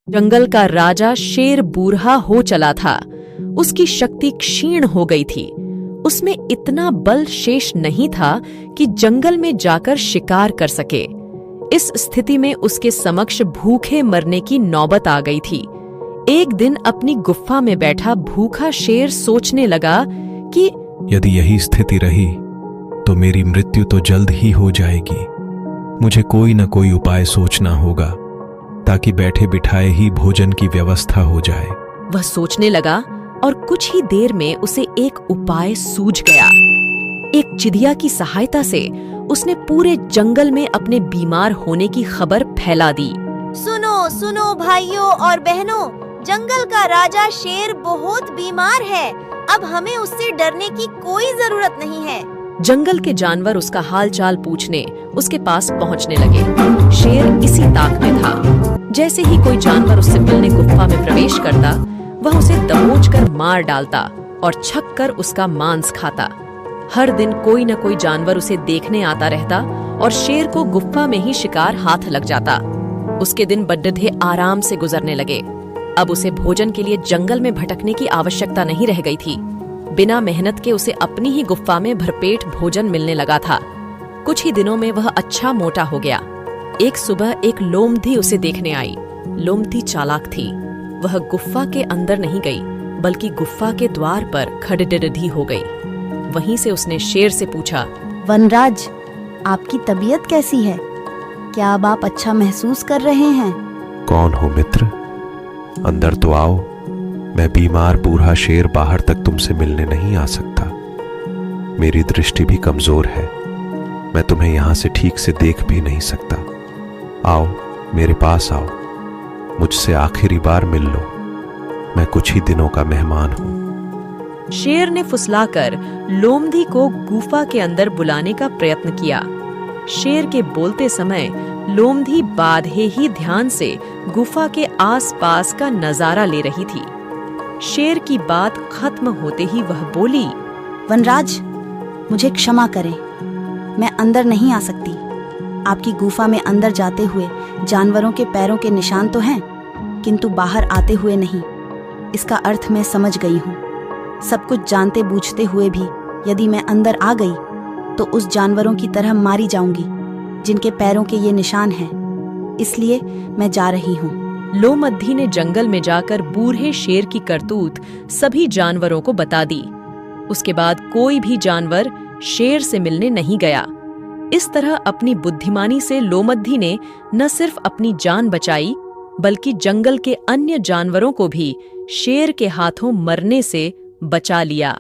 जंगल का राजा शेर बूढ़ा हो चला था। उसकी शक्ति क्षीण हो गई थी। उसमें इतना बल शेष नहीं था कि जंगल में जाकर शिकार कर सके। इस स्थिति में उसके समक्ष भूखे मरने की नौबत आ गई थी। एक दिन अपनी गुफा में बैठा भूखा शेर सोचने लगा कि यदि यही स्थिति रही तो मेरी मृत्यु तो जल्द ही हो जाएगी। मुझे कोई न कोई उपाय सोचना होगा ताकि बैठे बिठाए ही भोजन की व्यवस्था हो जाए। वह सोचने लगा और कुछ ही देर में उसे एक उपाय सूझ गया। एक चिड़िया की सहायता से उसने पूरे जंगल में अपने बीमार होने की खबर फैला दी। सुनो सुनो भाइयों और बहनों, जंगल का राजा शेर बहुत बीमार है। अब हमें उससे डरने की कोई जरूरत नहीं है। जंगल के जानवर उसका हाल चाल पूछने उसके पास पहुंचने लगे। शेर इसी ताक में था। जैसे ही कोई जानवर उससे मिलने गुफा में प्रवेश करता, वह उसे दबोच कर मार डालता और छक कर उसका मांस खाता। हर दिन कोई न कोई जानवर उसे देखने आता रहता और शेर को गुफा में ही शिकार हाथ लग जाता। उसके दिन बड्ढे आराम से गुजरने लगे। अब उसे भोजन के लिए जंगल में भटकने की आवश्यकता नहीं रह गई थी। बिना मेहनत के उसे अपनी ही गुफा में भरपेट भोजन मिलने लगा था। कुछ ही दिनों में वह अच्छा मोटा हो गया। एक सुबह एक लोमड़ी उसे देखने आई। लोमड़ी चालाक थी। वह गुफा के अंदर नहीं गई, बल्कि गुफा के द्वार पर खड़े हो गई। वहीं से उसने शेर से पूछा, वनराज, आपकी तबीयत कैसी है? क्या अब आप अच्छा महसूस कर रहे हैं? कौन हो मित्र? अंदर तो आओ। मैं बीमार बूढ़ा शेर बाहर तक तुमसे मिलने नहीं आ सकता। मेरी दृष्टि भी कमजोर है। मैं तुम्हें यहाँ से ठीक से देख भी नहीं सकता। आओ, मेरे पास आओ। मुझसे आखिरी बार मिल लो। मैं कुछ ही दिनों का मेहमान हूँ। शेर ने फुसलाकर लोमड़ी को गुफा के अंदर बुलाने का प्रयत्न किया। शेर के बोलते समय लोमड़ी बाधे ही ध्यान से गुफा के आसपास का नजारा ले रही थी। शेर की बात खत्म होते ही वह बोली, वनराज, मुझे क्षमा करें, मैं अंदर नहीं आ सकती। आपकी गुफा में अंदर जाते हुए जानवरों के पैरों के निशान तो हैं, किंतु बाहर आते हुए नहीं। इसका अर्थ मैं समझ गई हूँ। सब कुछ जानते बूझते हुए भी यदि मैं अंदर आ गई तो उस जानवरों की तरह मारी जाऊंगी जिनके पैरों के ये निशान हैं। इसलिए मैं जा रही हूँ। लोमड़ी ने जंगल में जाकर बूढ़े शेर की करतूत सभी जानवरों को बता दी। उसके बाद कोई भी जानवर शेर से मिलने नहीं गया। इस तरह अपनी बुद्धिमानी से लोमड़ी ने न सिर्फ अपनी जान बचाई, बल्कि जंगल के अन्य जानवरों को भी शेर के हाथों मरने से बचा लिया।